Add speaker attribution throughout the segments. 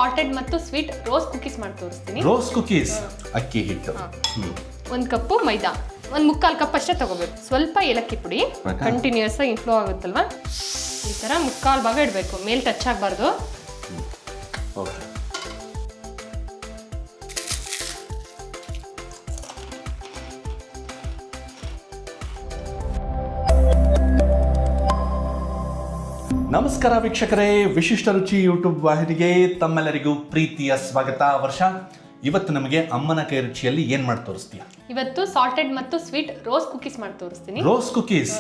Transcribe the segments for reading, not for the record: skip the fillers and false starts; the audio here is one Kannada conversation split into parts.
Speaker 1: ಸಾಲ್ಟೆಡ್ ಮತ್ತು ಸ್ವೀಟ್ ರೋಸ್ ಕುಕೀಸ್ ಮಾಡಿ ತೋರಿಸ್ತೀನಿ.
Speaker 2: ರೋಸ್ ಕುಕೀಸ್ ಅಕ್ಕಿ ಹಿಟ್ಟು.
Speaker 1: 1 ಕಪ್ಪು ಮೈದಾ, 1/4 ಕಪ್ ಅಷ್ಟೇ ತಗೋಬೇಕು. ಸ್ವಲ್ಪ ಏಲಕ್ಕಿ ಪುಡಿ, ಕಂಟಿನ್ಯೂಸ್ ಆಗಿ ಇನ್ಫ್ಲೋ ಆಗುತ್ತಲ್ವಾ, ಈ ಥರ 3/4 ಭಾಗ ಇಡಬೇಕು, ಮೇಲೆ ಟಚ್ ಆಗಬಾರ್ದು.
Speaker 2: ಓಕೆ. ನಮಸ್ಕಾರ ವೀಕ್ಷಕರೇ, ವಿಶಿಷ್ಟ ರುಚಿ ಯೂಟ್ಯೂಬ್ ವಾಹಿನಿಗೆ ತಮ್ಮೆಲ್ಲರಿಗೂ ಪ್ರೀತಿಯ ಸ್ವಾಗತ. ವರ್ಷ, ಇವತ್ತು ನಮಗೆ ಅಮ್ಮನ ಕೈ ರುಚಿಯಲ್ಲಿ ಏನ್ ಮಾಡಿ ತೋರಿಸ್ತೀಯ?
Speaker 1: ಇವತ್ತು ಸಾಲ್ಟೆಡ್ ಮತ್ತು ಸ್ವೀಟ್ ರೋಸ್ ಕುಕೀಸ್ ಮಾಡಿ ತೋರಿಸ್ತೀನಿ.
Speaker 2: Rose cookies.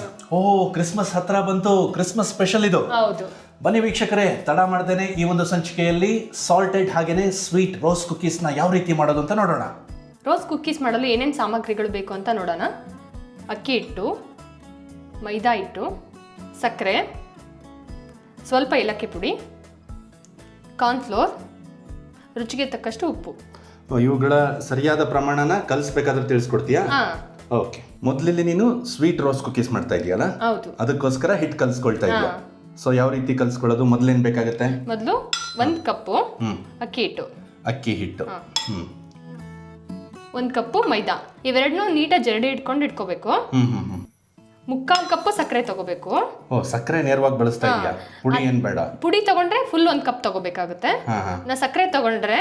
Speaker 2: ಕ್ರಿಸ್ಮಸ್ ಹತ್ರ ಬಂತು, ಕ್ರಿಸ್ಮಸ್ ಸ್ಪೆಷಲ್ ಇದು.
Speaker 1: ಹೌದು.
Speaker 2: ಬನ್ನಿ ವೀಕ್ಷಕರೇ, ತಡ ಮಾಡ್ದೇನೆ ಈ ಒಂದು ಸಂಚಿಕೆಯಲ್ಲಿ ಸಾಲ್ಟೆಡ್ ಹಾಗೇನೆ ಸ್ವೀಟ್ ರೋಸ್ ಕುಕೀಸ್ ನ ಯಾವ ರೀತಿ ಮಾಡೋದು ಅಂತ ನೋಡೋಣ.
Speaker 1: ರೋಸ್ ಕುಕೀಸ್ ಮಾಡಲು ಏನೇನು ಸಾಮಗ್ರಿಗಳು ಬೇಕು ಅಂತ ನೋಡೋಣ. ಅಕ್ಕಿ ಹಿಟ್ಟು, ಮೈದಾ ಹಿಟ್ಟು, ಸಕ್ಕರೆ, ಸ್ವಲ್ಪ ಏಲಕ್ಕಿ ಪುಡಿ, ಕಾರ್ನ್ಫ್ಲೋರ್, ರುಚಿಗೆ ತಕ್ಕಷ್ಟು ಉಪ್ಪು.
Speaker 2: ಇವುಗಳ ಸರಿಯಾದ ಪ್ರಮಾಣನ ಕಲಿಸ್ಬೇಕಾದ್ರೆ ತಿಳಿಸ್ಕೊಡ್ತೀಯಾ? ಓಕೆ. ಮೊದಲಲ್ಲಿ ನೀನು ಸ್ವೀಟ್ ರೋಸ್ ಕುಕೀಸ್ ಮಾಡ್ತಾ ಇದೆಯಲ್ಲ,
Speaker 1: ಹೌದು,
Speaker 2: ಅದಕ್ಕೋಸ್ಕರ ಹಿಟ್ಟು ಕಲಿಸ್ಕೊಳ್ತಾ ಇದೆಯಾ? ಸೊ ಯಾವ ರೀತಿ ಕಲಿಸ್ಕೊಳ್ಳೋದು? ಮೊದಲೇನು ಬೇಕಾಗುತ್ತೆ?
Speaker 1: ಮೊದಲು 1 ಕಪ್ಪು ಅಕ್ಕಿ ಹಿಟ್ಟು, 1 ಕಪ್ಪು ಮೈದಾ, ಇವೆರಡನ್ನೂ ನೀಟಾಗಿ ಜರಡಿ ಇಟ್ಕೊಂಡು ಇಟ್ಕೋಬೇಕು. 3/4 ಕಪ್ಪು ಸಕ್ಕರೆ ತಗೋಬೇಕು.
Speaker 2: ಸಕ್ಕರೆ ನೇರವಾಗಿ ಬಳಸ್ತಾ ಇದೆಯಾ? ಪುಡಿ ಏನ್ ಬೇಡ?
Speaker 1: ಪುಡಿ ತಗೊಂಡ್ರೆ ಫುಲ್ 1 ಕಪ್ ತಗೋಬೇಕಾಗುತ್ತೆ. ನಾ ಸಕ್ಕರೆ ತಗೊಂಡ್ರೆ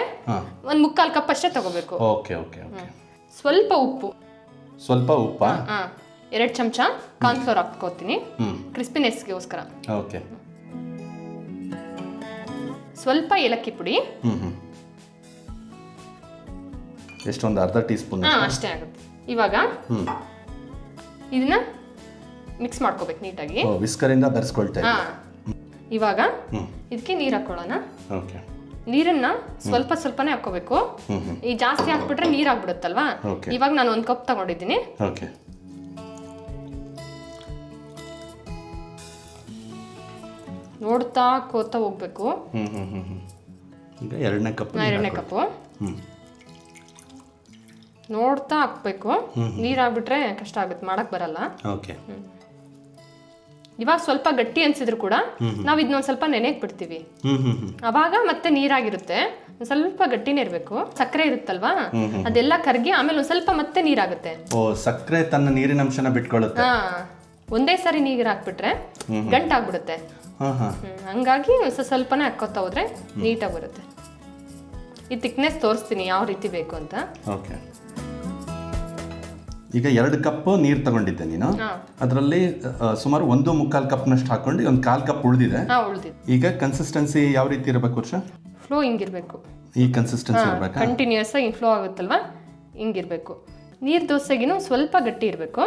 Speaker 1: 1/4 ಕಪ್ ಅಷ್ಟೇ ತಗೋಬೇಕು.
Speaker 2: Okay okay okay.
Speaker 1: ಸ್ವಲ್ಪ ಉಪ್ಪು,
Speaker 2: ಸ್ವಲ್ಪ ಉಪ್ಪ,
Speaker 1: 2 ಚಮಚ ಕಾರ್ನ್ಫ್ಲೋರ್ ಹಾಕ್ಕೋತೀನಿ ಕ್ರಿಸ್ಪಿನೆಸ್ಗೋಸ್ಕರ.
Speaker 2: ಓಕೆ.
Speaker 1: ಸ್ವಲ್ಪ ಏಲಕ್ಕಿ ಪುಡಿ,
Speaker 2: ಎಷ್ಟೊಂದು ಅರ್ಧ ಟೀ ಸ್ಪೂನ್
Speaker 1: ಅಷ್ಟೇ ಆಗುತ್ತೆ. ಇವಾಗ ಇದನ್ನ ಮಿಕ್ಸ್ ಮಾಡ್ಕೋಬೇಕು ನೀಟಾಗಿ,
Speaker 2: ವಿಸ್ಕರ್ ಇಂದ ಬೆರೆಸ್ಕೊಳ್ತಾ ಇದ್ದೀನಿ.
Speaker 1: ಇವಾಗ ಇದಕ್ಕೆ ನೀರು ಹಾಕೊಳ್ಳೋಣ.
Speaker 2: ಓಕೆ.
Speaker 1: ನೀರನ್ನ ಸ್ವಲ್ಪ ಸ್ವಲ್ಪನೇ ಹಾಕೋಬೇಕು. ಈ ಜಾಸ್ತಿ ಹಾಕ್ಬಿಟ್ರೆ ನೀರ್ ಆಗ್ಬಿಡುತ್ತಲ್ವಾ. ಇವಾಗ ನಾನು 1 ಕಪ್ ತಗೊಂಡಿದ್ದೀನಿ.
Speaker 2: ಓಕೆ.
Speaker 1: ನೋಡ್ತಾ ಕೋತಾ ಹೋಗ್ಬೇಕು.
Speaker 2: ಈಗ 2ನೇ ಕಪ್
Speaker 1: ನೋಡ್ತಾ ಹಾಕ್ಬೇಕು. ನೀರ್ ಆಗ್ಬಿಟ್ರೆ ಕಷ್ಟ ಆಗುತ್ತೆ, ಮಾಡಕ್ ಬರಲ್ಲ.
Speaker 2: ಓಕೆ.
Speaker 1: ಇವಾಗ ಸ್ವಲ್ಪ ಗಟ್ಟಿ ಅನ್ಸಿದ್ರು ಕೂಡ ನಾವ್ ಇದನ್ನೊಂದ್ ಸ್ವಲ್ಪ ನೆನೆಕ್ ಬಿಡ್ತೀವಿ. ಅವಾಗ ಮತ್ತೆ ನೀರಾಗಿರುತ್ತೆ, ಸ್ವಲ್ಪ ಗಟ್ಟಿನೇ ಇರ್ಬೇಕು. ಸಕ್ಕರೆ ಇರುತ್ತಲ್ವಾ, ಅದೆಲ್ಲ ಕರ್ಗಿ ಆಮೇಲೆ ಒಂದ್ ಸ್ವಲ್ಪ ಮತ್ತೆ ನೀರಾಗುತ್ತೆ.
Speaker 2: ಸಕ್ಕರೆ ತನ್ನ ನೀರಿನ ಅಂಶನ ಬಿಟ್ಕೊಳ್ಳುತ್ತೆ.
Speaker 1: ಒಂದೇ ಸಾರಿ ನೀರ್ ಹಾಕ್ಬಿಟ್ರೆ ಗಂಟಾಗ್ಬಿಡುತ್ತೆ. ಹಂಗಾಗಿ ಸ್ವಲ್ಪನೇ ಹಾಕೋತಾ ಹೋದ್ರೆ ನೀಟಾಗಿ ಬರುತ್ತೆ. ಈ ಥಿಕ್ನೆಸ್ ತೋರಿಸ್ತೀನಿ ಯಾವ ರೀತಿ ಬೇಕು ಅಂತ.
Speaker 2: ಓಕೆ. ಈಗ 2 ಕಪ್ ನೀರು ತಗೊಂಡಿದ್ದೆ ನೀನು, ಅದರಲ್ಲಿ ಸುಮಾರು 1/4 ಕಪ್ನಷ್ಟು ಹಾಕೊಂಡು 1/4 ಕಪ್ ಉಳಿದಿದೆ. ಈಗ ಕನ್ಸಿಸ್ಟೆನ್ಸಿ ಯಾವ ರೀತಿ ಇರಬೇಕು ವರ್ಷ?
Speaker 1: ಫ್ಲೋ ಹಿಂಗಿರ್ಬೇಕು.
Speaker 2: ಈ ಕನ್ಸಿಸ್ಟೆನ್ಸಿ ಇರಬೇಕು,
Speaker 1: ಕಂಟಿನ್ಯೂಸ್ ಆಗಿ ಫ್ಲೋ ಆಗುತ್ತಲ್ವಾ, ಹಿಂಗಿರ್ಬೇಕು. ನೀರ್ ದೋಸೆಗಿನೂ ಸ್ವಲ್ಪ ಗಟ್ಟಿ ಇರಬೇಕು.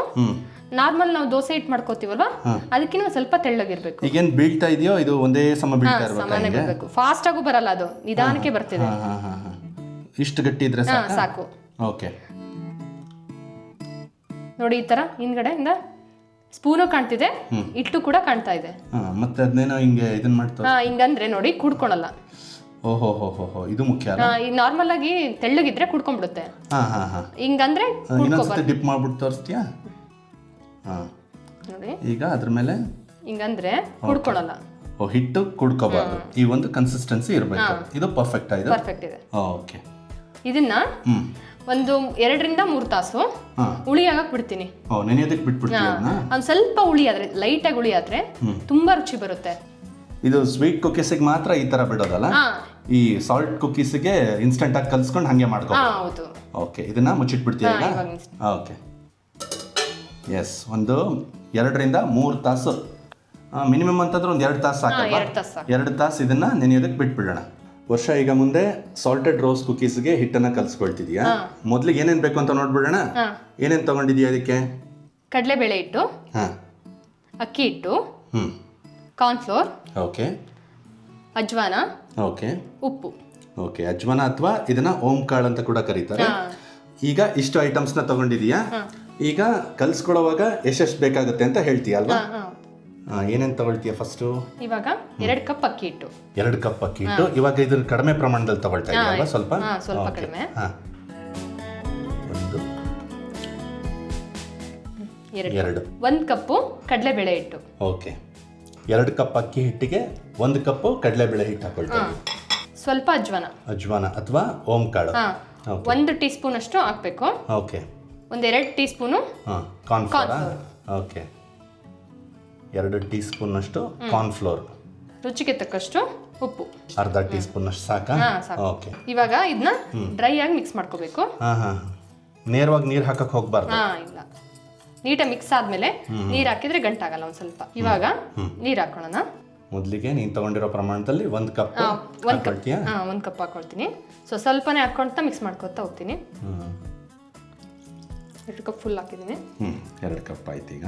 Speaker 1: ನಾರ್ಮಲ್ ನಾವು ದೋಸೆ ಹಿಟ್ಟು ಮಾಡ್ಕೋತೀವಲ್ವಾ, ಅದಕ್ಕಿಂತ ಸ್ವಲ್ಪ ತೆಳ್ಳಗಿರ್ಬೇಕು.
Speaker 2: ಈಗೇನ್ ಬೀಳ್ತಾ ಇದೆಯೋ ಇದು ಒಂದೇ ಸಮ ಬೀಳ್ತಾ
Speaker 1: ಇರಬೇಕು. ಫಾಸ್ಟ್ ಆಗು ಬರಲ್ಲ, ಅದು ನಿಧಾನಕ್ಕೆ ಬರ್ತಿದೆ.
Speaker 2: ಇಷ್ಟು ಗಟ್ಟಿ ಇದ್ರೆ
Speaker 1: ಸಾಕು.
Speaker 2: ಓಕೆ.
Speaker 1: ನೋಡಿ, ಈ ತರ ಹಿಂದ್ಗಡೆಯಿಂದ ಸ್ಪೂನು ಕಾಣ್ತಿದೆ, ಇಟ್ಟು ಕೂಡ ಕಾಣ್ತಾ ಇದೆ.
Speaker 2: ಮತ್ತೆ ಅದನ್ನೇನೋ ಹಿಂಗೆ ಇದನ್ನ ಮಾಡ್ತಾರೆ.
Speaker 1: ಹಿಂಗಂದ್ರೆ ನೋಡಿ ಕುಡ್ಕೊಳಲ್ಲ.
Speaker 2: ಓಹೋ ಹೋ ಹೋ ಹೋ, ಇದು ಮುಖ್ಯ.
Speaker 1: ನಾರ್ಮಲ್ ಆಗಿ ತೆಳ್ಳಗಿದ್ರೆ ಕುಡ್ಕೊಂಡ್ಬಿಡುತ್ತೆ. ಹಿಂಗಂದ್ರೆ
Speaker 2: ಇನ್ನೊಂದ್ಸತಿ ಡಿಪ್ ಮಾಡ್ಬಿಟ್ಟು ತೋರಿಸ್ತೀಯಾ?
Speaker 1: ನೋಡಿ, ಈಗ
Speaker 2: ಅದ್ರ ಮೇಲೆ
Speaker 1: ಹಿಂಗಂದ್ರೆ ಕುಡ್ಕೊಳಲ್ಲ.
Speaker 2: ಹಿಟ್ಟು ಕುಡ್ಕೋಬಾರ್ದು, ಈ ಒಂದು ಕನ್ಸಿಸ್ಟೆನ್ಸಿ ಇರಬೇಕು. ಇದು ಪರ್ಫೆಕ್ಟ್ ಆಗಿದೆ.
Speaker 1: ಪರ್ಫೆಕ್ಟ್ ಇದೆ.
Speaker 2: ಓಕೆ.
Speaker 1: ಇದನ್ನ ಒಂದು 2 ರಿಂದ 3 ತಾಸು ಹುಳಿ ಆಗಕ್ ಬಿಡ್ತೀನಿ.
Speaker 2: ನೆನೆಯೋದಕ್ಕೆ ಬಿಟ್ಬಿಡ್ತೀವಿ.
Speaker 1: ಒಂದ್ ಸ್ವಲ್ಪ ಹುಳಿ ಆದ್ರೆ, ಲೈಟ್ ಆಗಿ ಹುಳಿ ಆದ್ರೆ ತುಂಬಾ ರುಚಿ ಬರುತ್ತೆ.
Speaker 2: ಇದು ಸ್ವೀಟ್ ಕುಕೀಸ್ಗೆ ಮಾತ್ರ ಈ ತರ ಬಿಡೋದಲ್ಲ, ಈ ಸಾಲ್ಟ್ ಕುಕೀಸ್ಗೆ ಇನ್ಸ್ಟೆಂಟ್ ಆಗಿ ಕಲ್ಸ್ಕೊಂಡು ಹಂಗೆ ಮಾಡ್ಕೊ.
Speaker 1: ಹೌದು.
Speaker 2: ಓಕೆ. ಇದನ್ನ ಮುಚ್ಚಿಟ್ಬಿಡ್ತೀವಿ. ಓಕೆ. ಎಸ್, ಒಂದು 2 ರಿಂದ 3 ತಾಸು ಮಿನಿಮಮ್ ಅಂತಂದ್ರೆ ಒಂದು 2 ತಾಸು ಸಾಕಲ್ಲ? 2 ತಾಸು ಇದನ್ನ ನೆನೆಯೋದಕ್ಕೆ ಬಿಟ್ಬಿಡೋಣ. ವರ್ಷ, ಈಗ ಮುಂದೆ ಸಾಲ್ಟೆಡ್ ರೋಸ್ ಕುಕೀಸ್ಗೆ ಹಿಟ್ಟನ್ನ ಕಲ್ಸ್ಕೊಳ್ತಿದ್ಯಾ? ಮೊದ್ಲಿಗೆ ಏನೇನ್ ಬೇಕು ಅಂತ ನೋಡ್ಬಿಡೋಣ. ಏನೇನ್ ತಗೊಂಡಿದ್ಯಾ ಅದಕ್ಕೆ?
Speaker 1: ಕಡಲೆಬೇಳೆ ಹಿಟ್ಟು, ಅಕ್ಕಿ ಹಿಟ್ಟು, ಕಾರ್ನ್ಫ್ಲೋರ್,
Speaker 2: ಓಕೆ,
Speaker 1: ಅಜ್ವಾನ,
Speaker 2: ಓಕೆ,
Speaker 1: ಉಪ್ಪು.
Speaker 2: ಓಕೆ. ಅಜ್ವಾನ ಅಥವಾ ಇದನ್ನ ಓಂಕಾಳು ಅಂತ ಕೂಡ ಕರೀತಾರೆ. ಈಗ ಇಷ್ಟು ಐಟಮ್ಸ್ ನ ತಗೊಂಡಿದೀಯಾ? ಈಗ ಕಲ್ಸ್ಕೊಳ್ಳೋವಾಗ ಎಷ್ಟೆಷ್ಟು ಬೇಕಾಗುತ್ತೆ ಅಂತ ಹೇಳ್ತೀಯ ಅಲ್ವಾ? ಏನೇನು ತಗೊಳ್ತೀಯ ಫಸ್ಟು?
Speaker 1: ಇವಾಗ 2 ಕಪ್ ಅಕ್ಕಿ ಹಿಟ್ಟು.
Speaker 2: 2 ಕಪ್ ಅಕ್ಕಿ ಹಿಟ್ಟು. ಇವಾಗ ಇದ್ರ ಕಡಿಮೆ ಪ್ರಮಾಣದಲ್ಲಿ ತಗೊಳ್ತಾ ಇದೆಯಲ್ವಾ? ಸ್ವಲ್ಪ
Speaker 1: ಸ್ವಲ್ಪ ಕಡಿಮೆ. 1 ಕಪ್ಪು ಕಡಲೆಬೇಳೆ ಹಿಟ್ಟು.
Speaker 2: ಓಕೆ. 2 ಕಪ್ ಅಕ್ಕಿ ಹಿಟ್ಟಿಗೆ 1 ಕಪ್ ಕಡಲೆಬೇಳೆ ಹಿಟ್ಟು ಹಾಕೊಳ್ತಾ ಇದ್ದೀವಿ.
Speaker 1: ಸ್ವಲ್ಪ
Speaker 2: ಅಜ್ವಾನ ಅಥವಾ ಓಂ ಕಾಳು.
Speaker 1: ಹಾ 1 ಟೀ ಸ್ಪೂನ್ ಅಷ್ಟು ಹಾಕ್ಬೇಕು.
Speaker 2: Okay.
Speaker 1: 2 tea spoon
Speaker 2: cornflour. Okay. 2 tea spoon ಅಷ್ಟು ಕಾರ್ನ್ಫ್ಲೋರ್.
Speaker 1: ರುಚಿಗೆ ತಕ್ಕಷ್ಟು ಉಪ್ಪು.
Speaker 2: ಅರ್ಧ ಟೀ ಸ್ಪೂನ್ ಅಷ್ಟು ಸಾಕಾ? ಓಕೆ.
Speaker 1: ಇವಾಗ ಇದನ್ನ ಡ್ರೈ ಆಗಿ ಮಿಕ್ಸ್ ಮಾಡ್ಕೋಬೇಕು.
Speaker 2: ನೇರವಾಗಿ ನೀರು ಹಾಕಕ್ಕೆ ಹೋಗ್ಬಾರ್ದು.
Speaker 1: ಇಲ್ಲ, ನೀಟಾಗಿ ಮಿಕ್ಸ್ ಆದ್ಮೇಲೆ ನೀರು ಹಾಕಿದ್ರೆ ಗಂಟಾಗಲ್ಲ. ಒಂದು ಸ್ವಲ್ಪ ಇವಾಗ ನೀರು ಹಾಕೋಣ.
Speaker 2: ಮೊದಲಿಗೆ ನೀನು ತಗೊಂಡಿರೋ ಪ್ರಮಾಣದಲ್ಲಿ 1 ಕಪ್ ಹಾಕೊಳ್ತೀಯಾ?
Speaker 1: 1 ಕಪ್ ಹಾಕೊಳ್ತೀನಿ. ಸೊ ಸ್ವಲ್ಪನೇ ಹಾಕೊಳ್ತಾ ಮಿಕ್ಸ್ ಮಾಡ್ಕೊತಾ ಹೋಗ್ತೀನಿ. 2 ಕಪ್ ಫುಲ್ ಹಾಕಿದ್ದೀನಿ.
Speaker 2: 2 ಕಪ್ ಆಯ್ತು. ಈಗ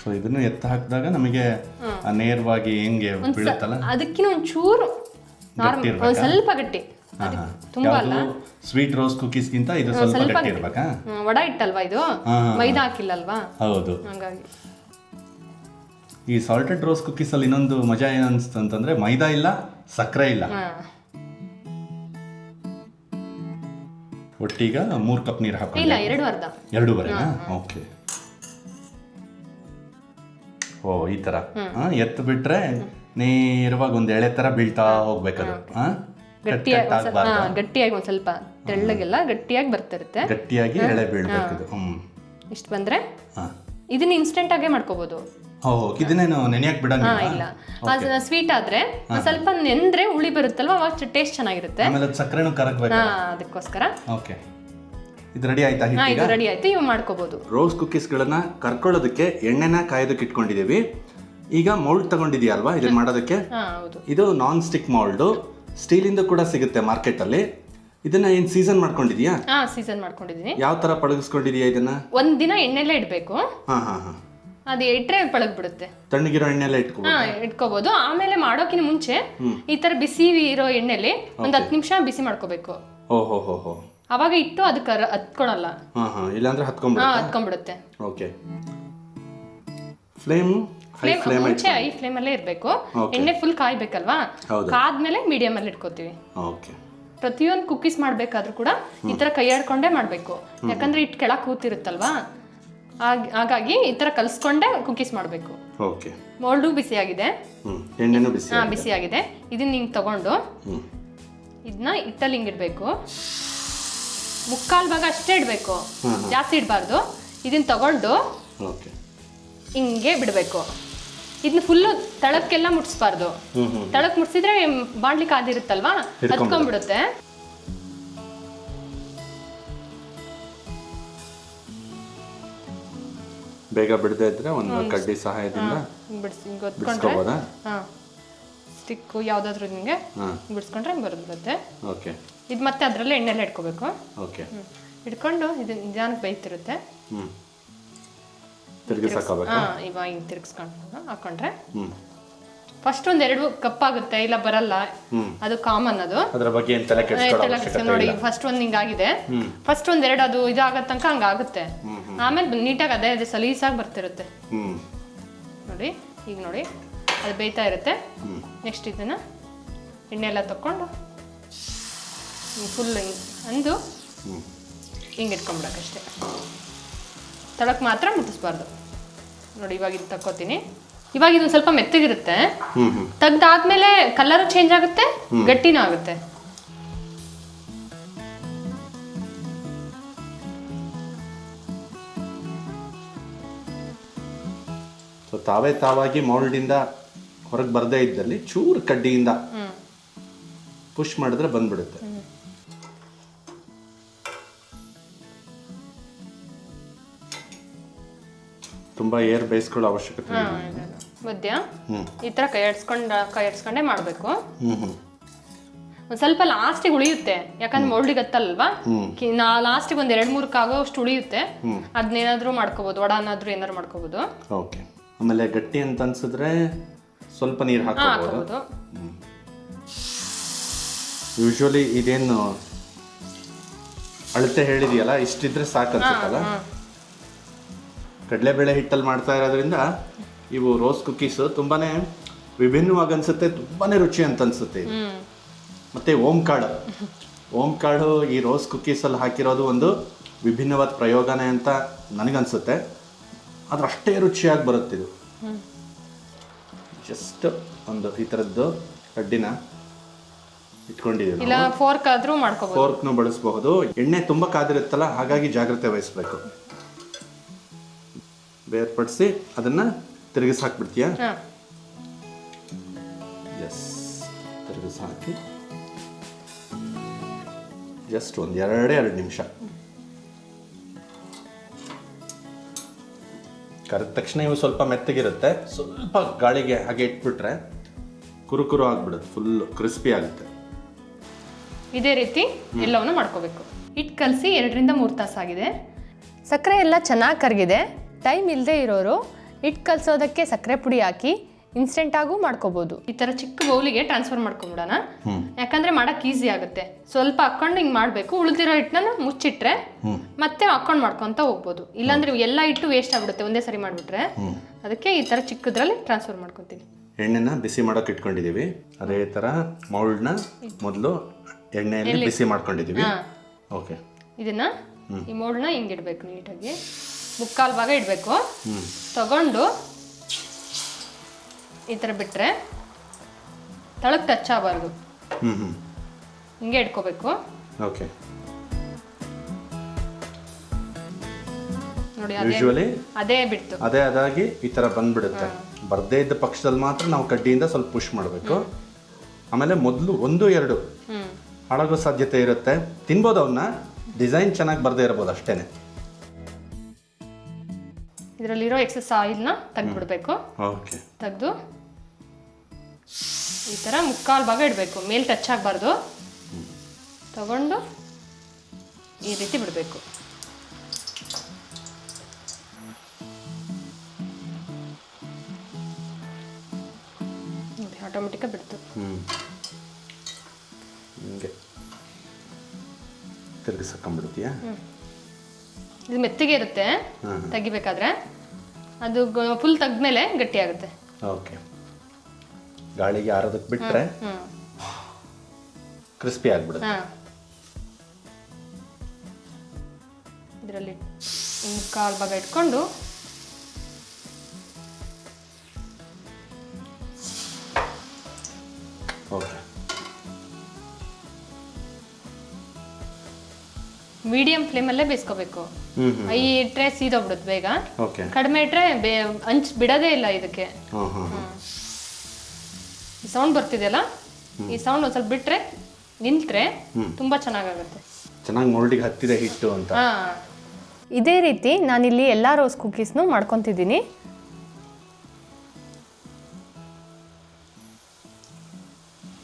Speaker 2: ಸೊ ಇದನ್ನು ಎತ್ತ ಹಾಕಿದಾಗ ನಮಗೆ ನೇರವಾಗಿ ಹೆಂಗೆ ಬೀಳುತ್ತಲ್ಲ,
Speaker 1: ಅದಕ್ಕಿಂತ ಒಂಚೂರು ಸ್ವಲ್ಪ ಗಟ್ಟಿ. ತುಂಬಾ ಅಲ್ಲ.
Speaker 2: ಸ್ವೀಟ್ ರೋಸ್ ಕುಕೀಸ್ಗಿಂತ ಇದು ಸ್ವಲ್ಪ ಗಟ್ಟಿ ಇರ್ಬೇಕಾ?
Speaker 1: ವಡ ಇಟ್ಟಲ್ವಾ, ಇದು ಮೈದಾ ಹಾಕಿಲ್ಲಲ್ವಾ?
Speaker 2: ಹೌದು.
Speaker 1: ಹಾಗಾಗಿ
Speaker 2: ಈ ಸಾಲ್ಟೆಡ್ ರೋಸ್ ಕುಕೀಸ್ ಅಲ್ಲಿ ಇನ್ನೊಂದು ಮಜಾ ಏನು ಅನ್ಸ್ತು ಅಂತಂದ್ರೆ ಮೈದಾ ಇಲ್ಲ, ಸಕ್ಕರೆ ಇಲ್ಲ. ಒಟ್ಟೀಗ 3 ಕಪ್ ನೀರು ಹಾಕಿ.
Speaker 1: ಇಲ್ಲ, 2.5.
Speaker 2: 2.5. ಓಕೆ. ಓ ಈ ತರ ಎತ್ತು ಬಿಟ್ರೆ ನೇರವಾಗಿ ಒಂದು ಎಳೆ ತರ ಬೀಳ್ತಾ ಹೋಗ್ಬೇಕದು.
Speaker 1: ಗಟ್ಟಿಯಾಗಿ ಒಂದ್ ಸ್ವಲ್ಪ ತೆಳ್ಳಗೆಲ್ಲ ಗಟ್ಟಿಯಾಗಿ ಬರ್ತಿರುತ್ತೆ.
Speaker 2: ಗಟ್ಟಿಯಾಗಿ ಎಳೆ ಬೀಳ್ಬೇಕದು.
Speaker 1: ಇಷ್ಟು ಬಂದ್ರೆ ಇದನ್ನ ಇನ್ಸ್ಟೆಂಟ್ ಆಗೇ ಮಾಡ್ಕೋಬಹುದು.
Speaker 2: ಇದನ್ನೇನು ನೆನೆಯಕ್ ಬಿಡಂಗಿಲ್ಲ?
Speaker 1: ಇಲ್ಲ, ಸ್ವೀಟ್ ಆದ್ರೆ ಸ್ವಲ್ಪ ನೆಂದ್ರೆ ಹುಳಿ ಬರುತ್ತಲ್ವಾ, ಅವಾಗ ಟೇಸ್ಟ್ ಚೆನ್ನಾಗಿರುತ್ತೆ.
Speaker 2: ಆಮೇಲೆ ಸಕ್ಕರೆನೂ ಕರಗಬೇಕು,
Speaker 1: ಅದಕ್ಕೋಸ್ಕರ.
Speaker 2: ಓಕೆ. ಇದು ರೆಡಿ ಆಯ್ತಾ?
Speaker 1: ಇದು ರೆಡಿ ಆಯ್ತು, ಇವು ಮಾಡ್ಕೋಬಹುದು.
Speaker 2: ರೋಸ್ ಕುಕೀಸ್ಗಳನ್ನ ಕರ್ಕೊಳ್ಳೋದಕ್ಕೆ ಎಣ್ಣೆನ ಕಾಯೋದಕ್ಕೆ ಇಟ್ಕೊಂಡಿದೀವಿ. ಈಗ ಮೌಲ್ಡ್ ತಗೊಂಡಿದ್ಯಾ ಅಲ್ವಾ ಇದನ್ನ ಮಾಡೋದಕ್ಕೆ? ಇದು ನಾನ್ ಸ್ಟಿಕ್ ಮೌಲ್ಡ್, ಸ್ಟೀಲಿಂದ ಕೂಡ ಸಿಗುತ್ತೆ ಮಾರ್ಕೆಟ್ ಅಲ್ಲಿ. ಇದನ್ನ ಏನ್ ಸೀಸನ್ ಮಾಡ್ಕೊಂಡಿದ್ಯಾ?
Speaker 1: ಸೀಸನ್ ಮಾಡ್ಕೊಂಡಿದೀನಿ.
Speaker 2: ಯಾವ ತರ ಪಳಗಿಸ್ಕೊಂಡಿದ್ಯಾ ಇದನ್ನ?
Speaker 1: 1 ದಿನ ಎಣ್ಣೆಲ್ಲೇ ಇಡ್ಬೇಕು. ಅದು ಇಟ್ರೆ ಪಳಗ್ ಬಿಡುತ್ತೆ.
Speaker 2: ತಣ್ಣಗಿರೋ ಎಣ್ಣೆಲ್ಲ
Speaker 1: ಇಟ್ಕೋಬಹುದು. ಆಮೇಲೆ ಮಾಡೋಕಿನ ಮುಂಚೆ ಈ ತರ ಬಿಸಿ ಇರೋ ಎಣ್ಣೆಲಿ 10 ನಿಮಿಷ ಬಿಸಿ ಮಾಡ್ಕೋಬೇಕು. ಅವಾಗ ಇಟ್ಟು ಅದಕ್ಕೆ ಹತ್ಕೊಳಲ್ಲ.
Speaker 2: ಇಲ್ಲಾಂದ್ರೆ
Speaker 1: ಹತ್ಕೊಂಡ್ಬಿಡುತ್ತೆ.
Speaker 2: ಓಕೆ. ಫ್ಲೇಮ್
Speaker 1: ಮುಂಚೆ ಹೈ ಫ್ಲೇಮ್ ಅಲ್ಲೇ ಇರ್ಬೇಕು. ಎಣ್ಣೆ ಫುಲ್ ಕಾಯ್ಬೇಕಲ್ವಾ, ಕಾದ್ಮೇಲೆ ಮೀಡಿಯಂ ಅಲ್ಲಿ ಇಟ್ಕೋತೀವಿ. ಪ್ರತಿಯೊಂದು ಕುಕೀಸ್ ಮಾಡ್ಬೇಕಾದ್ರೂ ಕೂಡ ಈ ತರ ಕೈ ಆಡ್ಕೊಂಡೇ ಮಾಡ್ಬೇಕು. ಯಾಕಂದ್ರೆ ಇಟ್ಟು ಕೆಳಕ್ ಕೂತಿರುತ್ತಲ್ವಾ, ಹಾಗಾಗಿ ಈ ತರ ಕಲ್ಸ್ಕೊಂಡೆ ಕುಕೀಸ್ ಮಾಡ್ಬೇಕು. ಮೋಲ್ಡು ಬಿಸಿ ಆಗಿದೆ, ಬಿಸಿ ಆಗಿದೆ. ಇದನ್ನ ಹಿಂಗ್ ತಗೊಂಡು ಇದನ್ನ ಇಟ್ಟಲ್ಲಿ ಹಿಂಗ್ ಇಡ್ಬೇಕು. 3/4 ಭಾಗ ಅಷ್ಟೇ ಇಡ್ಬೇಕು, ಜಾಸ್ತಿ ಇಡಬಾರ್ದು. ಇದನ್ನ ತಗೊಂಡು ಹಿಂಗೆ ಬಿಡಬೇಕು. ಇದನ್ನ ಫುಲ್ಲು ತಳಕ್ಕೆಲ್ಲ ಮುಟ್ಸ್ಬಾರ್ದು. ತಳಕ್ ಮುಟ್ಸಿದ್ರೆ ಬಾಣ್ಲಿ ಕಾದಿರುತ್ತಲ್ವಾ, ಹತ್ಕೊಂಡ್ಬಿಡುತ್ತೆ.
Speaker 2: ಬೇಗ ಬಿಡದೇ ಇದ್ರೆ ಒಂದು ಕಡ್ಡಿ ಸಹಾಯದಿಂದ ಬಿಡಿಸ್ಕೋಬೋದಾ?
Speaker 1: ಸ್ಟಿಕ್ ಯಾವ್ದಾದ್ರು ನಿಮಗೆ ಬಿಡಿಸ್ಕೊಂಡ್ರೆ ಬರುತ್ತೆ. ಇದು ಮತ್ತೆ ಅದರಲ್ಲೇ ಎಣ್ಣೆಲ್ಲ ಇಟ್ಕೋಬೇಕು. ಇಟ್ಕೊಂಡು ಇದು ನಿಧಾನಕ್ಕೆ ಬೇಯ್ತಿರುತ್ತೆ. ಇವಾಗ ಹಿಂಗೆ ತಿರ್ಗಿಸ್ಕೊಂಡು ಹಾಕೊಂಡ್ರೆ ಫಸ್ಟ್ 1-2 ಕಪ್ ಆಗುತ್ತೆ, ಇಲ್ಲ ಬರಲ್ಲ, ಅದು ಕಾಮನ್. ಅದು ನೋಡಿ, ಫಸ್ಟ್ ಒಂದು ಹಿಂಗಾಗಿದೆ. ಫಸ್ಟ್ 1-2 ಅದು ಇದಾಗೋ ತನಕ ಹಂಗಾಗುತ್ತೆ. ಆಮೇಲೆ ನೀಟಾಗಿ ಅದೇ ಸಲೀಸಾಗಿ ಬರ್ತಿರುತ್ತೆ. ನೋಡಿ ಈಗ ನೋಡಿ ಅದು ಬೇಯ್ತಾ ಇರುತ್ತೆ. ನೆಕ್ಸ್ಟ್ ಇದನ್ನ ಎಣ್ಣೆ ಎಲ್ಲ ತಕೊಂಡು ಫುಲ್ ಅಂದು ಹಿಂಗೆ ಇಟ್ಕೊಂಡ್ಬಿಡಕ್ಕಷ್ಟೇ. ತಳಕ್ಕೆ ಮಾತ್ರ ಮುಟ್ಟಿಸ್ಬಾರ್ದು. ನೋಡಿ ಇವಾಗ ಇದು ತಕ್ಕೋತೀನಿ. ಇವಾಗ ಇದು ಸ್ವಲ್ಪ ಮೆತ್ತಗಿರುತ್ತೆ. ತೆಗ್ದಾದ್ಮೇಲೆ ಕಲರು ಚೇಂಜ್ ಆಗುತ್ತೆ, ಗಟ್ಟಿನೂ ಆಗುತ್ತೆ.
Speaker 2: ತಾವಾಗಿ ಮೌಲ್ಡಿಂದ ಹೊರಗೆ ಬರದೇ ಇದ್ದಲ್ಲಿ ಚೂರು ಕಡ್ಡಿಯಿಂದ ಪುಷ್ ಮಾಡಿದ್ರೆ ಬಂದ್ಬಿಡುತ್ತೆ. ತುಂಬಾ ಏರ್ ಬೇಯಿಸ್ಕೊಳ್ಳೋ ಅವಶ್ಯಕತೆ ಇಲ್ಲ.
Speaker 1: ಮಧ್ಯ ಈ ತರ ಕೈ ಆಡ್ಸ್ಕೊಂಡೇ ಮಾಡ್ಬೇಕು. ಒಂದ್ ಸ್ವಲ್ಪ ಲಾಸ್ಟಿಗೆ ಉಳಿಯುತ್ತೆ, ಯಾಕಂದ್ರೆ ಮೌಲ್ಡಿಗೆ ಹತ್ತಲ್ವಾ, ಲಾಸ್ಟಿಗೆ 1-2-3 ಆಗೋಷ್ಟು ಉಳಿಯುತ್ತೆ. ಅದನ್ನೇನಾದ್ರೂ ಮಾಡ್ಕೋಬಹುದು, ವಡಾನಾದ್ರೂ ಏನಾದ್ರು ಮಾಡ್ಕೋಬಹುದು.
Speaker 2: ಓಕೆ. ಆಮೇಲೆ ಗಟ್ಟಿ ಅಂತ ಅನ್ಸಿದ್ರೆ ಸ್ವಲ್ಪ ನೀರು ಹಾಕಬಹುದು. ಯೂಶುವಲಿ ಇದೇನು ಅಳತೆ ಹೇಳಿದೆಯಲ್ಲ, ಇಷ್ಟಿದ್ರೆ ಸಾಕು ಅನ್ಸುತ್ತಲ್ಲ. ಕಡಲೆಬೇಳೆ ಹಿಟ್ಟಲ್ಲಿ ಮಾಡ್ತಾ ಇರೋದ್ರಿಂದ ಇವು ರೋಸ್ ಕುಕೀಸ್ ತುಂಬಾನೇ ವಿಭಿನ್ನವಾಗಿ ಅನ್ಸುತ್ತೆ, ತುಂಬಾನೇ ರುಚಿ ಅಂತ ಅನ್ಸುತ್ತೆ. ಮತ್ತು ಓಂ ಕಾಳು ಈ ರೋಸ್ ಕುಕ್ಕೀಸಲ್ಲಿ ಹಾಕಿರೋದು ಒಂದು ವಿಭಿನ್ನವಾದ ಪ್ರಯೋಗನೇ ಅಂತ ನನಗನ್ಸುತ್ತೆ. ಆದ್ರೆ ಅಷ್ಟೇ ರುಚಿಯಾಗಿ ಬರುತ್ತೆ ಇದು. ಜಸ್ಟ್ ಒಂದು ಈ ಥರದ್ದು ಕಡ್ಡಿನ ಇಟ್ಕೊಂಡಿದ್ದೀವಿ.
Speaker 1: ಇಲ್ಲ ಫೋರ್ಕ್ ಆದ್ರೂ ಮಾಡ್ಕೋಬಹುದು,
Speaker 2: ಫೋರ್ಕ್ನು ಬಳಸಬಹುದು. ಎಣ್ಣೆ ತುಂಬ ಕಾದಿರುತ್ತಲ್ಲ, ಹಾಗಾಗಿ ಜಾಗ್ರತೆ ವಹಿಸ್ಬೇಕು. ಬೇರ್ಪಡಿಸಿ ಅದನ್ನ ತಿರುಗಿಸಿ ಹಾಕ್ಬಿಡ್ತೀಯಾ? ಎಸ್, ತಿರುಗಿಸಿ ಹಾಕಿ ಜಸ್ಟ್ ಒಂದು 2 ನಿಮಿಷ ಕರೆದ ತಕ್ಷಣ ಇವು ಸ್ವಲ್ಪ ಮೆತ್ತಗಿರುತ್ತೆ. ಸ್ವಲ್ಪ ಗಾಳಿಗೆ ಹಾಗೆ ಇಟ್ಬಿಟ್ರೆ ಕುರುಕುರು ಆಗ್ಬಿಡುತ್ತೆ, ಫುಲ್ ಕ್ರಿಸ್ಪಿ ಆಗುತ್ತೆ.
Speaker 1: ಇದೇ ರೀತಿ ಎಲ್ಲವನ್ನು ಮಾಡ್ಕೋಬೇಕು. ಹಿಟ್ಟು ಕಲಸಿ 2 ರಿಂದ 3 ತಾಸಾಗಿದೆ. ಸಕ್ಕರೆ ಎಲ್ಲ ಚೆನ್ನಾಗಿ ಕರಗಿದೆ. ಟೈಮ್ ಇಲ್ಲದೆ ಇರೋರು ಹಿಟ್ಟು ಕಲಸೋದಕ್ಕೆ ಸಕ್ಕರೆ ಪುಡಿ ಹಾಕಿ ಇನ್ಸ್ಟೆಂಟಾಗೂ ಮಾಡ್ಕೋಬೋದು. ಈ ಥರ ಚಿಕ್ಕ ಬೌಲಿಗೆ ಟ್ರಾನ್ಸ್ಫರ್ ಮಾಡ್ಕೊಂಬಿಡೋಣ, ಯಾಕಂದರೆ ಮಾಡೋಕ್ಕೆ ಈಸಿ ಆಗುತ್ತೆ. ಸ್ವಲ್ಪ ಹಾಕ್ಕೊಂಡು ಹಿಂಗೆ ಮಾಡಬೇಕು. ಉಳಿದಿರೋ ಹಿಟ್ಟನ್ನ ಮುಚ್ಚಿಟ್ರೆ ಮತ್ತೆ ಹಾಕ್ಕೊಂಡು ಮಾಡ್ಕೊತ ಹೋಗ್ಬೋದು. ಇಲ್ಲಾಂದ್ರೆ ಎಲ್ಲ ಹಿಟ್ಟು ವೇಸ್ಟ್ ಆಗಿಬಿಡುತ್ತೆ ಒಂದೇ ಸರಿ ಮಾಡಿಬಿಟ್ರೆ. ಅದಕ್ಕೆ ಈ ಥರ ಚಿಕ್ಕದ್ರಲ್ಲಿ ಟ್ರಾನ್ಸ್ಫರ್ ಮಾಡ್ಕೊತೀವಿ.
Speaker 2: ಎಣ್ಣೆನ ಬಿಸಿ ಮಾಡೋಕೆ ಇಟ್ಕೊಂಡಿದ್ದೀವಿ. ಅದೇ ಥರ ಮೌಲ್ಡ್ನ ಮೊದಲು ಎಣ್ಣೆಯಲ್ಲಿ ಬಿಸಿ ಮಾಡ್ಕೊಂಡಿದ್ದೀವಿ. ಓಕೆ,
Speaker 1: ಇದನ್ನ ಈ ಮೌಲ್ಡ್ನ ಹಿಂಗೆ ಇಡಬೇಕು ನೀಟಾಗಿ. 3/4 ಭಾಗ ಇಡಬೇಕು. ತಗೊಂಡು ಈ ಥರ ಬಿಟ್ಟರೆ ತಳಕ್ಕೆ ಟಚ್ ಆಗಬಾರ್ದು, ಹಿಂಗೆ ಇಟ್ಕೋಬೇಕು.
Speaker 2: ಓಕೆ,
Speaker 1: ನೋಡಿ ಅದೇ ಬಿಡ್ತು,
Speaker 2: ಅದೇ ಅದಾಗಿ ಈ ಥರ ಬಂದ್ಬಿಡುತ್ತೆ. ಬರ್ದೇ ಇದ್ದ ಪಕ್ಷದಲ್ಲಿ ಮಾತ್ರ ನಾವು ಕಡ್ಡಿಯಿಂದ ಸ್ವಲ್ಪ ಪುಷ್ ಮಾಡಬೇಕು. ಆಮೇಲೆ ಮೊದಲು 1-2 ಹಾಳಾಗೋ ಸಾಧ್ಯತೆ ಇರುತ್ತೆ. ತಿನ್ಬೋದು ಅವನ್ನ, ಡಿಸೈನ್ ಚೆನ್ನಾಗಿ ಬರದೇ ಇರ್ಬೋದು ಅಷ್ಟೇನೆ.
Speaker 1: ಇದರಲ್ಲಿರೋ ಎಕ್ಸಸ್ ಆಯಿಲ್ನ ತೆಗೆದ್ಬಿಡ್ಬೇಕು.
Speaker 2: ಓಕೆ,
Speaker 1: ತೆಗೆದು ಈ ಥರ 3/4 ಭಾಗ ಇಡಬೇಕು, ಮೇಲೆ ಟಚ್ ಆಗಬಾರ್ದು. ತಗೊಂಡು ಈ ರೀತಿ ಬಿಡಬೇಕು. ನೋಡಿ ಆಟೋಮೆಟಿಕ್ಕಾಗಿ ಬಿಡ್ತು.
Speaker 2: ಹಿಂಗೆ ತಿರುಗಿಸ್ಕೊಂಡ್ಬಿಡ್ತೀಯಾ?
Speaker 1: ಇದು ಮೆತ್ತಗೆ ಇರುತ್ತೆ ತೆಗಿಬೇಕಾದ್ರೆ, ಅದು ಫುಲ್ ತೆಗ್ದ್ಮೇಲೆ ಗಟ್ಟಿ ಆಗುತ್ತೆ.
Speaker 2: ಓಕೆ, ಗಾಳಿಗೆ ಆರೋದಕ್ಕೆ ಬಿಟ್ರೆ ಕ್ರಿಸ್ಪಿ ಆಗ್ಬಿಡುತ್ತೆ.
Speaker 1: ಇದರಲ್ಲಿ 3/4 ಭಾಗ ಇಟ್ಕೊಂಡು
Speaker 2: ಓಕೆ,
Speaker 1: ಮೀಡಿಯಂ ಫ್ಲೇಮಲ್ಲೇ ಬೇಯಿಸ್ಕೋಬೇಕು. ಹೈ ಇಟ್ಟರೆ ಸೀದೋಗ್ಬಿಡುತ್ತೆ ಬೇಗ.
Speaker 2: ಓಕೆ,
Speaker 1: ಕಡಿಮೆ ಇಟ್ಟರೆ ಹಂಚ್ ಬಿಡೋದೇ ಇಲ್ಲ ಇದಕ್ಕೆ. ಈ ಸೌಂಡ್ ಬರ್ತಿದೆಯಲ್ಲ, ಈ ಸೌಂಡ್ ಒಂದು ಸ್ವಲ್ಪ ಬಿಟ್ಟರೆ ನಿಂತರೆ ತುಂಬ ಚೆನ್ನಾಗಾಗುತ್ತೆ.
Speaker 2: ಚೆನ್ನಾಗಿ ಮೋಲ್ಡಿಗೆ ಹತ್ತಿದೆ ಹಿಟ್ಟು ಅಂತ.
Speaker 1: ಇದೇ ರೀತಿ ನಾನಿಲ್ಲಿ ಎಲ್ಲ ರೋಸ್ ಕುಕೀಸ್ನು ಮಾಡ್ಕೊತಿದ್ದೀನಿ.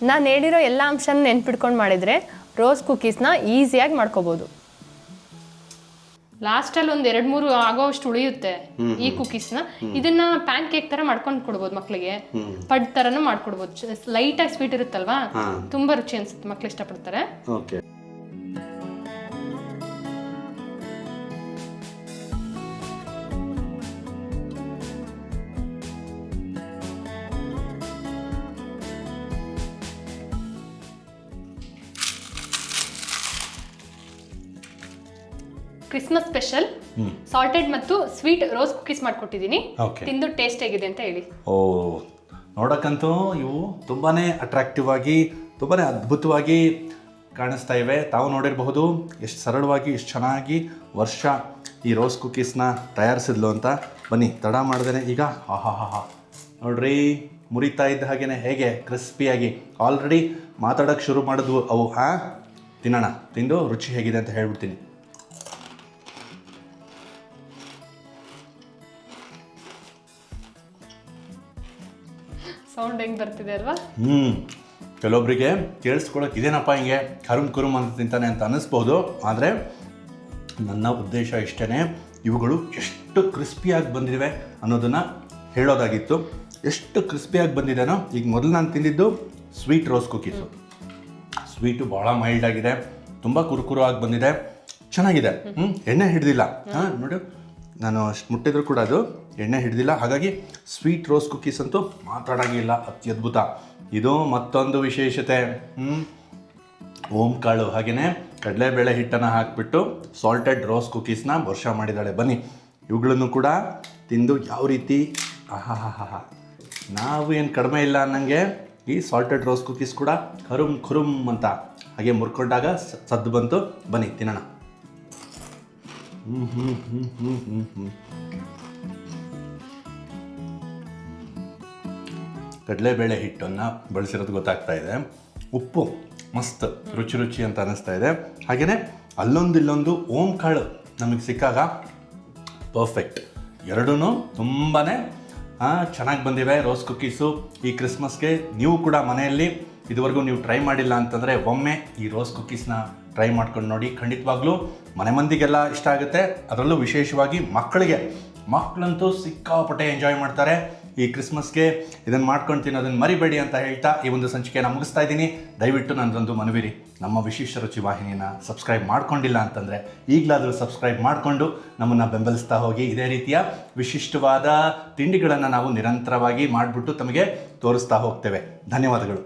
Speaker 1: ನಾನು ಹೇಳಿರೋ ಎಲ್ಲ ಅಂಶನ ನೆನ್ಪಿಟ್ಕೊಂಡು ಮಾಡಿದರೆ ರೋಸ್ ಕುಕೀಸ್ನ ಈಸಿಯಾಗಿ ಮಾಡ್ಕೋಬೋದು. ಲಾಸ್ಟಲ್ಲಿ ಒಂದು 2-3 ಆಗೋವಷ್ಟು ಉಳಿಯುತ್ತೆ ಈ ಕುಕೀಸ್ನ. ಇದನ್ನ ಪ್ಯಾನ್ ಕೇಕ್ ತರ ಮಾಡ್ಕೊಂಡು ಕೊಡ್ಬೋದು ಮಕ್ಕಳಿಗೆ, ಪಡ್ ತರನು ಮಾಡ್ಕೊಡ್ಬೋದು. ಲೈಟಾಗಿ ಸ್ವೀಟ್ ಇರುತ್ತಲ್ವಾ, ತುಂಬಾ ರುಚಿ ಅನ್ಸುತ್ತೆ, ಮಕ್ಳು ಇಷ್ಟಪಡ್ತಾರೆ.
Speaker 2: ಓಕೆ,
Speaker 1: ಕ್ರಿಸ್ಮಸ್ ಸ್ಪೆಷಲ್ ಸಾಲ್ಟೆಡ್ ಮತ್ತು ಸ್ವೀಟ್ ರೋಸ್ ಕುಕೀಸ್ ಮಾಡ್ಕೊಟ್ಟಿದ್ದೀನಿ. ತಿಂದು ಟೇಸ್ಟ್ ಹೇಗಿದೆ ಅಂತ ಹೇಳಿ.
Speaker 2: ಓ, ನೋಡಕ್ಕಂತೂ ಇವು ತುಂಬಾನೇ ಅಟ್ರಾಕ್ಟಿವ್ ಆಗಿ ತುಂಬಾನೇ ಅದ್ಭುತವಾಗಿ ಕಾಣಿಸ್ತಾ ಇವೆ. ತಾವು ನೋಡಿರಬಹುದು ಎಷ್ಟು ಸರಳವಾಗಿ ಎಷ್ಟು ಚೆನ್ನಾಗಿ ವರ್ಷ ಈ ರೋಸ್ ಕುಕೀಸ್ನ ತಯಾರಿಸಿದ್ಲು ಅಂತ. ಬನ್ನಿ ತಡ ಮಾಡ್ದೇನೆ ಈಗ ಆಹಾ ನೋಡ್ರಿ, ಮುರಿತಾ ಇದ್ದ ಹಾಗೇನೆ ಹೇಗೆ ಕ್ರಿಸ್ಪಿಯಾಗಿ ಆಲ್ರೆಡಿ ಮಾತಾಡೋಕ್ಕೆ ಶುರು ಮಾಡಿದ್ವು ಅವು. ತಿನ್ನೋಣ, ತಿಂದು ರುಚಿ ಹೇಗಿದೆ ಅಂತ ಹೇಳ್ಬಿಡ್ತೀನಿ.
Speaker 1: ಸೌಂಡ್ ಹೆಂಗೆ ಬರ್ತಿದೆ ಅಲ್ವಾ?
Speaker 2: ಕೆಲವೊಬ್ಬರಿಗೆ ಕೇಳಿಸ್ಕೊಳಕ್ಕೆ ಇದೇನಪ್ಪ ಹಿಂಗೆ ಕರುಮ್ ಅಂತ ತಿಂತಾನೆ ಅಂತ ಅನ್ನಿಸ್ಬೋದು. ಆದರೆ ನನ್ನ ಉದ್ದೇಶ ಇಷ್ಟೇ, ಇವುಗಳು ಎಷ್ಟು ಕ್ರಿಸ್ಪಿಯಾಗಿ ಬಂದಿವೆ ಅನ್ನೋದನ್ನು ಹೇಳೋದಾಗಿತ್ತು. ಎಷ್ಟು ಕ್ರಿಸ್ಪಿಯಾಗಿ ಬಂದಿದೆನೋ, ಈಗ ಮೊದಲು ನಾನು ತಿಂದಿದ್ದು ಸ್ವೀಟ್ ರೋಸ್ ಕುಕೀಸು. ಸ್ವೀಟು ಭಾಳ ಮೈಲ್ಡ್ ಆಗಿದೆ, ತುಂಬ ಕುರುಕುರುವಾಗಿ ಬಂದಿದೆ, ಚೆನ್ನಾಗಿದೆ. ಎಣ್ಣೆ ಹಿಡ್ದಿಲ್ಲ ನೋಡಿ, ನಾನು ಅಷ್ಟು ಮುಟ್ಟಿದ್ರು ಕೂಡ ಅದು ಎಣ್ಣೆ ಹಿಡ್ದಿಲ್ಲ. ಹಾಗಾಗಿ ಸ್ವೀಟ್ ರೋಸ್ ಕುಕೀಸ್ ಅಂತೂ ಮಾತಾಡೋಂಗಿಲ್ಲ, ಅತ್ಯದ್ಭುತ. ಇದು ಮತ್ತೊಂದು ವಿಶೇಷತೆ. ಓಂ ಕಾಳು ಹಾಗೆಯೇ ಕಡಲೆಬೇಳೆ ಹಿಟ್ಟನ್ನು ಹಾಕಿಬಿಟ್ಟು ಸಾಲ್ಟೆಡ್ ರೋಸ್ ಕುಕೀಸ್ನ ವರ್ಷ ಮಾಡಿದ್ದಾಳೆ. ಬನ್ನಿ ಇವುಗಳನ್ನು ಕೂಡ ತಿಂದು ಯಾವ ರೀತಿ ಆಹಾ ನಾವು ಏನು ಕಡಿಮೆ ಇಲ್ಲ ಅನ್ನಂಗೆ ಈ ಸಾಲ್ಟೆಡ್ ರೋಸ್ ಕುಕೀಸ್ ಕೂಡ ಖುರುಮ್ ಅಂತ ಹಾಗೆ ಮುರ್ಕೊಂಡಾಗ ಸದ್ದು ಬಂತು. ಬನ್ನಿ ತಿನ್ನೋಣ. ಕಡಲೆಬೇಳೆ ಹಿಟ್ಟನ್ನು ಬಳಸಿರೋದು ಗೊತ್ತಾಗ್ತಾ ಇದೆ. ಉಪ್ಪು ಮಸ್ತ್ ರುಚಿ ಅಂತ ಅನ್ನಿಸ್ತಾ ಇದೆ. ಹಾಗೆಯೇ ಇಲ್ಲೊಂದು ಓಂ ಕಾಳು ನಮಗೆ ಸಿಕ್ಕಾಗ ಪರ್ಫೆಕ್ಟ್. ಎರಡೂ ತುಂಬಾ ಚೆನ್ನಾಗಿ ಬಂದಿವೆ ರೋಸ್ ಕುಕ್ಕೀಸು. ಈ ಕ್ರಿಸ್ಮಸ್ಗೆ ನೀವು ಕೂಡ ಮನೆಯಲ್ಲಿ ಇದುವರೆಗೂ ನೀವು ಟ್ರೈ ಮಾಡಿಲ್ಲ ಅಂತಂದರೆ ಒಮ್ಮೆ ಈ ರೋಸ್ ಕುಕ್ಕೀಸ್ನ ಟ್ರೈ ಮಾಡ್ಕೊಂಡು ನೋಡಿ. ಖಂಡಿತವಾಗ್ಲೂ ಮನೆ ಮಂದಿಗೆಲ್ಲ ಇಷ್ಟ ಆಗುತ್ತೆ. ಅದರಲ್ಲೂ ವಿಶೇಷವಾಗಿ ಮಕ್ಕಳಂತೂ ಸಿಕ್ಕಾಪಟ್ಟೆ ಎಂಜಾಯ್ ಮಾಡ್ತಾರೆ ಈ ಕ್ರಿಸ್ಮಸ್ಗೆ. ಇದನ್ನು ಮಾಡ್ಕೊಂಡು ತಿನ್ನೋದನ್ನು ಮರಿಬೇಡಿ ಅಂತ ಹೇಳ್ತಾ ಈ ಒಂದು ಸಂಚಿಕೆಯನ್ನು ಮುಗಿಸ್ತಾ ಇದ್ದೀನಿ. ದಯವಿಟ್ಟು ನನ್ನದೊಂದು ಮನವಿರಿ, ನಮ್ಮ ವಿಶಿಷ್ಟ ರುಚಿ ವಾಹಿನಿಯನ್ನು ಸಬ್ಸ್ಕ್ರೈಬ್ ಮಾಡ್ಕೊಂಡಿಲ್ಲ ಅಂತಂದರೆ ಈಗಲಾದರೂ ಸಬ್ಸ್ಕ್ರೈಬ್ ಮಾಡಿಕೊಂಡು ನಮ್ಮನ್ನು ಬೆಂಬಲಿಸ್ತಾ ಹೋಗಿ. ಇದೇ ರೀತಿಯ ವಿಶಿಷ್ಟವಾದ ತಿಂಡಿಗಳನ್ನು ನಾವು ನಿರಂತರವಾಗಿ ಮಾಡಿಬಿಟ್ಟು ತಮಗೆ ತೋರಿಸ್ತಾ ಹೋಗ್ತೇವೆ. ಧನ್ಯವಾದಗಳು.